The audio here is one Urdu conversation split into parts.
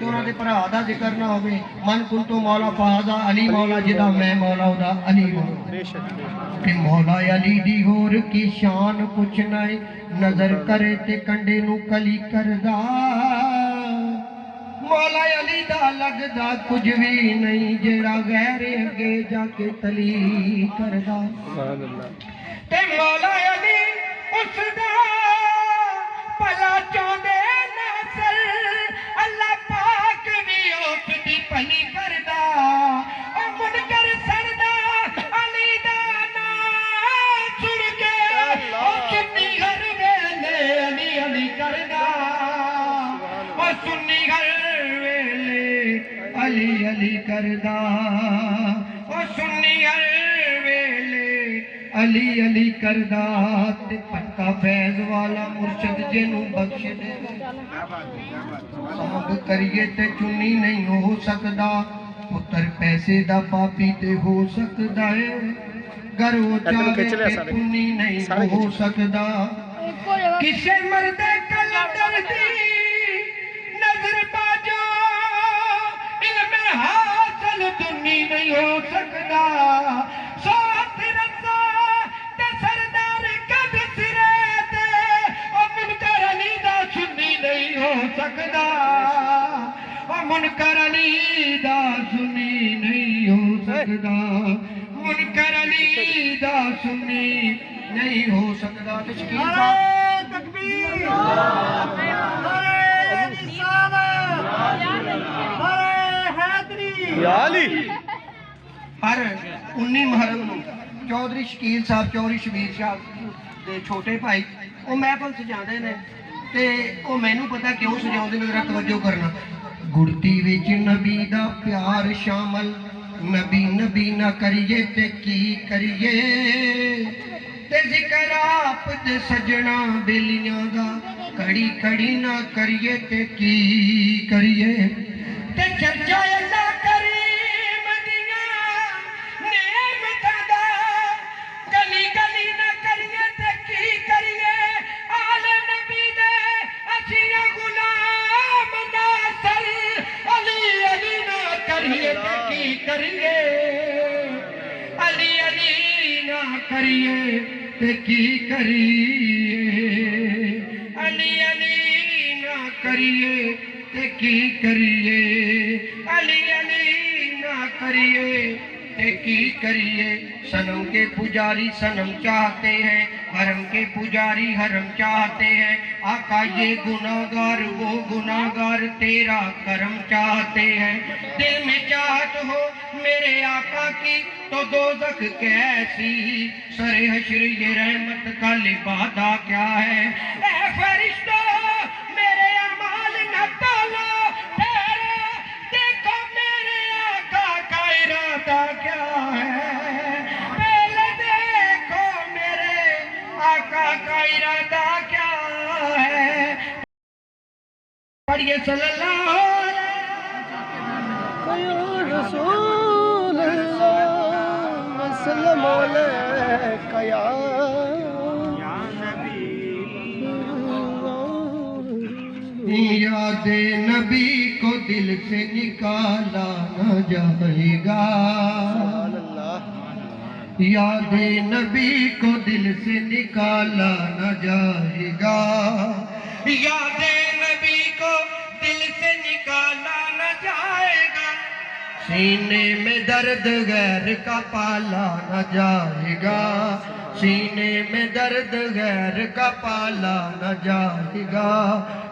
ਤੇ ਉਹਨਾਂ ਦੇ ਭਰਾ ਦਾ ਜ਼ਿਕਰ ਨਾ ਹੋਵੇ। ਮਨ ਕੁੰਤੂ ਮੌਲਾ ਫਾਜ਼ਾ ਅਲੀ ਮੌਲਾ ਜਿਹਦਾ ਮੈਂ ਮੌਲਾ ਉਹਦਾ ਅਲੀ ਮੌਲਾ। ਤੇ ਮੌਲਾ ਅਲੀ ਦੀ ਹੋਰ ਕੀ ਸ਼ਾਨ ਪੁੱਛਣਾ ਏ ਨਜ਼ਰ ਕਰੇ ਤੇ ਕੰਡੇ ਨੂੰ ਕਲੀ ਕਰਦਾ। مولا علی دا لگدا کچھ بھی نہیں جڑا غیر اگے جا کے تلی کردا سبحان اللہ تے مولا علی اس دا بھلا چاہندے ناصر اللہ پاک بھی اس دی بھلی کردا او منکر سردا علی دا نام سن کے او سنی ہر ویلے علی علی کردا او سنی ہر ویلے علی علی کردا او سنی ہر ویلے علی علی کردا تے پکا فیض والا مرشد جنوں بخش دے صاحب کریے تے چنی نہیں ہو سکدا پتر پیسے دا پاپی تے ہو سکدا ہے گر وہ چاہے تے چنی نہیں ہو سکدا کسے مرد کلندر دی نظر باجو علم حاصل دنی نہیں ہو سکدا ساتھ رضا تے سردار قد سرے تے او منکر علی دا سنی نہیں ہو سکدا او منکر علی دا سنی نہیں ہو سکدا منکر علی دا سنی نہیں ہو سکدا تشکیل صاحب تکبیر یا علی ہر 19 محرم نو چودھری شکیل صاحب چودھری شبیر صاحب دے چھوٹے بھائی وہ محفل سجاندے نے تے وہ مینوں پتہ کیوں سجاؤندے نے ذرا توجہ کرنا گڑتی وچ نبی دا پیار شامل نبی نبی نہ کریے تے کی کریے تے ذکر آپ دے سجنا بیلیاں دا کڑی کڑی نہ کریے تے کی کریے تے چرچا اللہ کریم دیاں نعمتاں دا گلی گلی نہ کریے تے کی کریے آل نبی دے اسیاں غلام ناصر علی علی نہ کریے تے کی کریے علی علی نہ کریے تے کی کریے علی علی نہ کریے تے کی کریے علی علی نہ کریے تے کی کریے صنم کے پجاری صنم چاہتے ہیں حرم کے پجاری حرم چاہتے ہیں آقا یہ گناہگار وہ گناہگار تیرا کرم چاہتے ہیں دل میں چاہت ہو میرے آقا کی تو دوزخ کیسی سر حشر یہ رحمت کا لبادہ کیا ہے اے فرشتوں میرے اعمال نہ تولو ٹھہرو دیکھو میرے آقا کا ارادہ کیا ہے پہلے دیکھو میرے آقا کا ارادہ کیا ہے پڑھئے صلی اللہ یا رسول اللہ وسلم علیک یا یاد نبی کو دل سے نکالا نہ جائے گا سبحان اللہ یاد نبی کو دل سے نکالا نہ جائے گا یاد نبی کو دل سے نکالا نہ جائے گا سینے میں درد غیر کا پالا نہ جائے گا سینے میں درد غیر کا پالا نہ جائے گا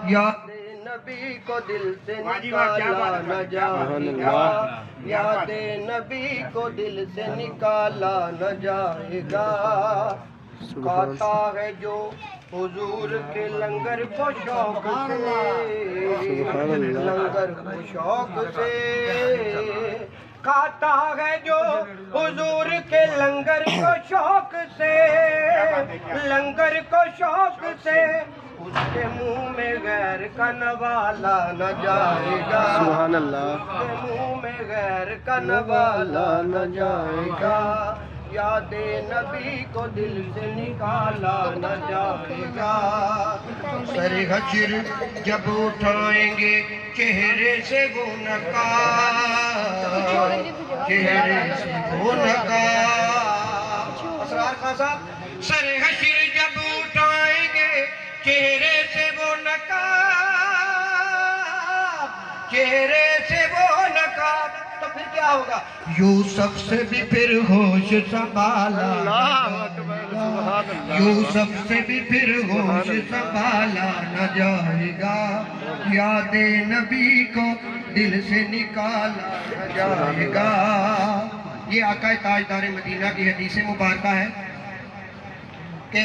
یاد نبی کو دل سے نکالا نہ جائے گا یاد نبی کو دل سے نکالا نہ جائے گا کھاتا ہے جو حضور کے لنگر کو شوق سے لنگر کو شوق سے کھاتا ہے جو حضور کے لنگر کو شوق سے لنگر کو شوق سے اس کے منہ میں غیر کا نوالا نہ جائے گا سبحان اللہ اس کے منہ میں غیر کا نوالا نہ جائے گا یاد نبی کو دل سے نکالا نہ جائے گا سر حشر جب اٹھائیں گے چہرے سے وہ نقاب چہرے سے وہ نقاب اسرار خان صاحب سر حشر جب اٹھائیں گے چہرے سے وہ نقاب چہرے کیا ہوگا؟ یوسف سے بھی پھر ہوش سنبھالا اللہ اکبر سبحان اللہ یوسف سے بھی پھر ہوش سنبھالا نہ جائے گا یاد نبی کو دل سے نکالا نہ جائے گا یہ آقا تاجدار مدینہ کی حدیث مبارکہ ہے کہ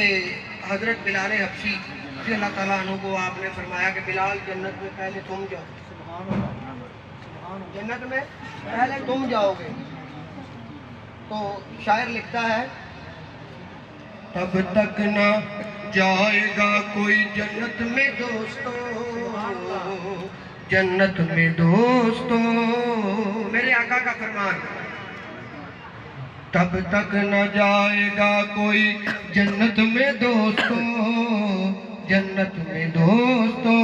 حضرت بلال حبشی رضی اللہ تعالیٰ عنہ کو آپ نے فرمایا کہ بلال جنت میں پہلے تم جاؤ جنت میں پہلے تم جاؤ گے تو شاعر لکھتا ہے تب تک نہ جائے گا کوئی جنت میں دوستو جنت میں دوستو میرے آقا کا فرمان تب تک نہ جائے گا کوئی جنت میں دوستو جنت میں دوستو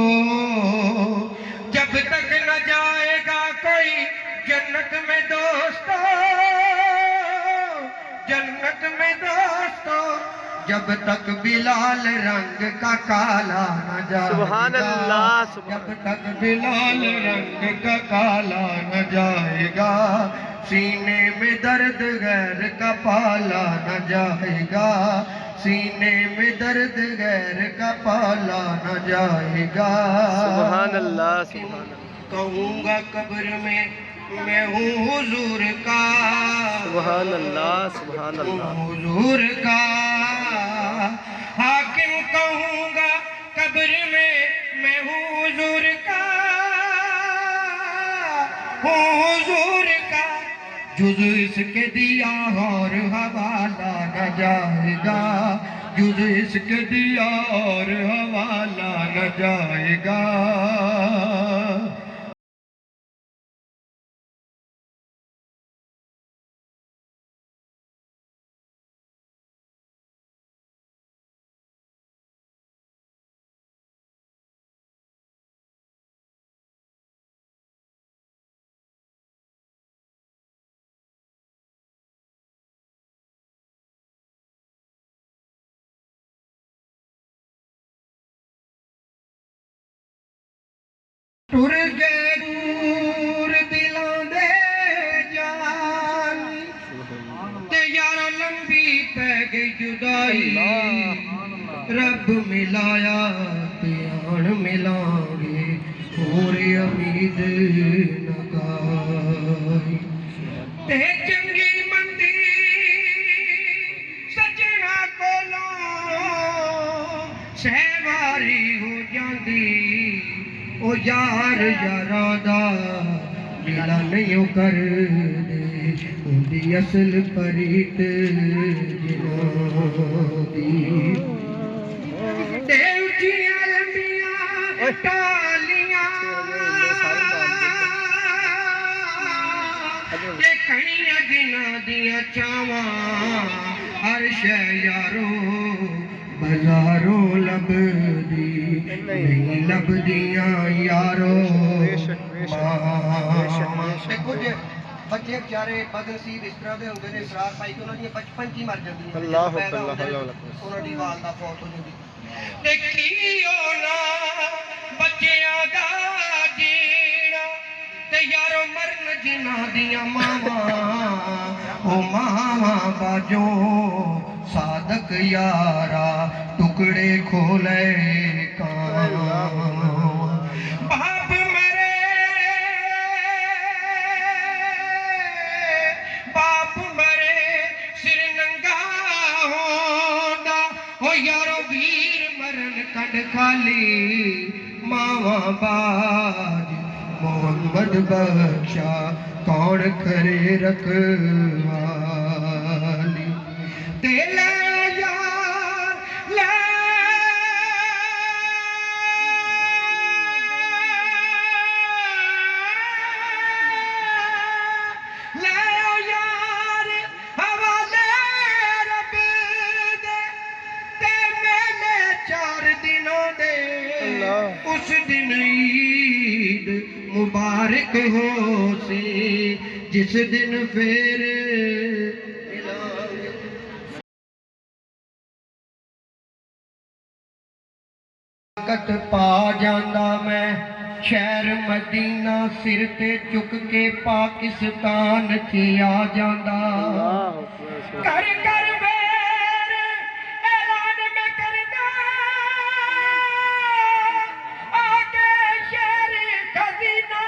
جب تک نہ جائے گا کوئی جنت میں دوستو جنت میں دوستو جب تک بلال رنگ کا کالا نہ جائے گا سبحان اللہ سبحان جب تک بلال رنگ کا کالا نہ جائے گا سینے میں درد غیر کا پالا نہ جائے گا سینے میں درد غیر کا پالا نہ جائے گا سبحان اللہ سبحان اللہ کہوں گا قبر میں ہوں حضور کا سبحان اللہ سبحان اللہ حضور کا حاکم کہوں گا قبر میں ہوں حضور کا ہوں حضور کا جز اس کے دیا اور حوالہ نہ جائے گا جز اس کے دیا اور حوالہ نہ جائے گا ٹر گئے دور دلاں دے جان تے یارو لمبی پہ گئی جدائی رب ملایا پیان ملان گے اور امید نگائی تے چنگی مندی سجنا کولوں سہواری ہو جاندی او یار یاراں دا ملا نہیں کر دے اندی اصل پریت جنوں دی تے اچھیاں لمبیاں ٹالیاں تے کھڑیاں جنہاں دیاں چاواں ہر شے یارو بازاروں لب دی نہیں لب دیاں یارو تے کچھ بچے بیچارے بدنصیب اس طرح دے ہوندے نے اسرار پائی کہ انہاں دی بچپن چ ہی مر جاندیاں اللہ اللہ انہاں دی والدہ فوت ہو جاندی تے کی ہونا بچیاں دا جینا تے یارو مرن جنہاں دیاں ماواں او ماواں باجوں صادق یارا ٹکڑے کھولے کان باپ مرے سر ننگا ہوندا او یارو ویر مرن کنڈ خالی ماواں باج محمد بخشا کون کرے رکھوالی دل یار لے یار حوالے رب دے تے میلے 4 دنوں دے اس دن عید مبارک ہو سی جس دن پھر طاقت پا جاندا میں شہر مدینہ سر تے چک کے پاکستان چ آ جاندا اللہ اکبر سبحان کر کر بیر اعلان میں کردا آگے شہر خزینہ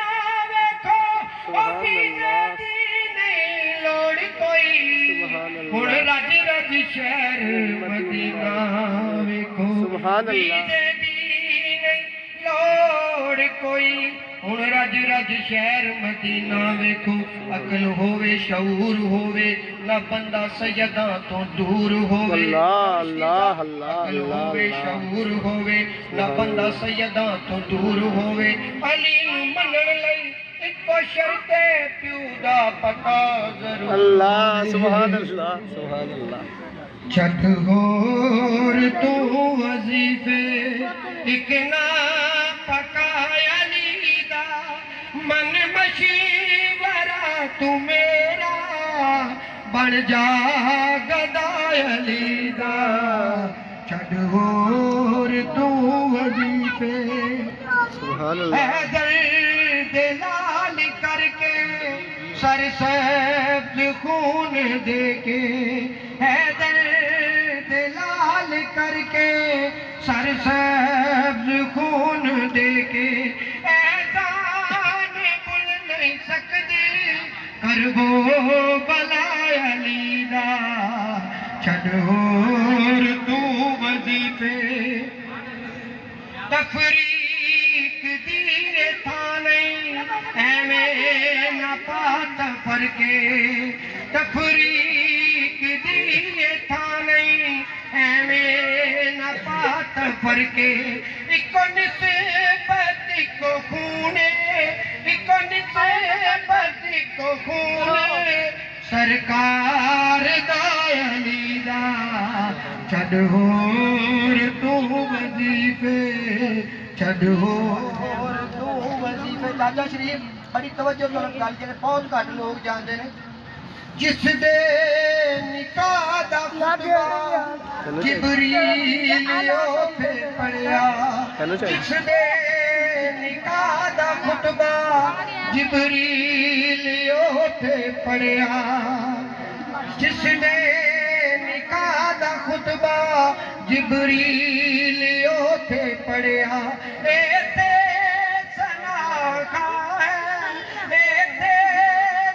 ویکھو او پینے دی نہیں لوڑ کوئی سبحان اللہ۔ ہن رج رج شہر مدینہ ویکھو سبحان اللہ۔ پینے دی نہیں لوڑ کوئی ہن رج رج شہر مدینہ ویکھو عقل ہووے شعور ہووے نہ بندہ سیداں تو دور ہووے اللہ اللہ اللہ عقل اللہ ہووے اللہ۔ شعور ہووے نہ بندہ سیداں تو دور ہووے علی نوں منن لئی اکو شرط ہے پیو دا پتہ ضرور اللہ سبحان اللہ سبحان اللہ۔ چھٹ ہور تو وظیفے ایک نہ پکایا علی دا من مشورہ تو میرا بن جا گدا علی دا چھٹ ہور تو وظیفے سبحان اللہ۔ حیدر دلال کر کے سر سبز خون دے کے حیدر دلال کر کے سر سبز خون دے کے احسان بھول نہیں سکدی کربو بلا علی دا چھڈ ہور تو وظیفے تفریق دی تھا نہیں ایویں نہ پات فرقے تفریق دی تھا نہیں ایویں نہ پات فرقے اکو نسبت اکو خونے اکو نسبت اکو خونے سرکار دا علی دا چھڈ ہور تو وظیفے چھڈ ہور تو وظیفے چاچا شریف بڑی توجہ طلب گل کہ بہت گھٹ لوگ جانتے ہیں جس دے نکاح دا خطبہ جبریل اوتھے پڑھیا جس دے نکاح دا خطبہ جبریل اوتھے پڑھیا جس نے نکاح دا خطبہ جبریل اوتھے پڑھیا اے تے سنا کا ہے اے تے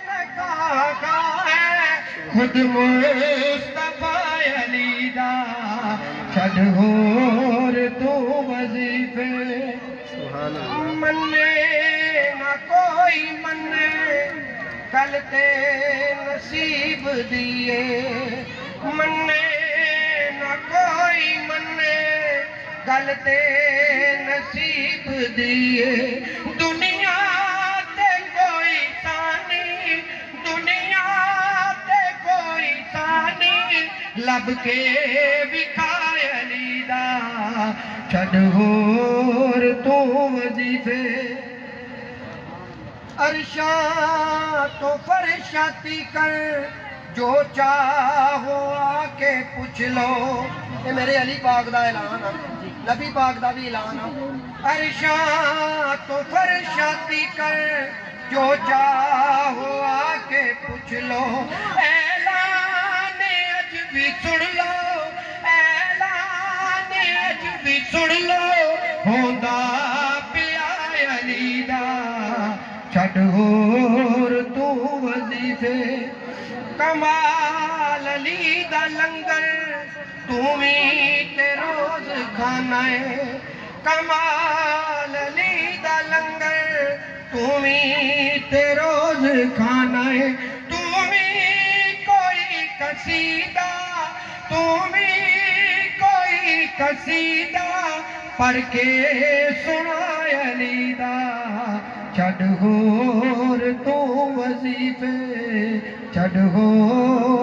نکاح کا ہے خود مصطفیٰ علی دا چھڈ ہور تو وظیفے سبحان اللہ۔ منے نہ کوئی منے گل تے نصیب دیے منے نہ کوئی منے گل تے نصیب دیے دنیا تے کوئی ثانی دنیا تے کوئی ثانی لب کے وکھائے علی دا چھڈ ہور تو وظیفے عرشاں تو فرشاتی کر جو چاہو آ کے پوچھ لو یہ میرے علی پاک دا اعلان ہے نبی پاک دا بھی اعلان ہے عرشاں تو فرشاتی کر جو چاہو آ کے پوچھ لو اعلان اج بھی سن لو اعلان اج بھی سن لو ہوندا پیا علی دا چھڈ ہور تو وظیفے کمال علی دا لنگر تمہیں تے روز کھانا ہے کمال علی دا لنگر تمہیں تے روز کھانا ہے تمہیں کوئی قصیدہ تمہیں کوئی قصیدہ پڑھ کے سنائے علی دا چھڈ ہور تو وظیفے چھڈ ہور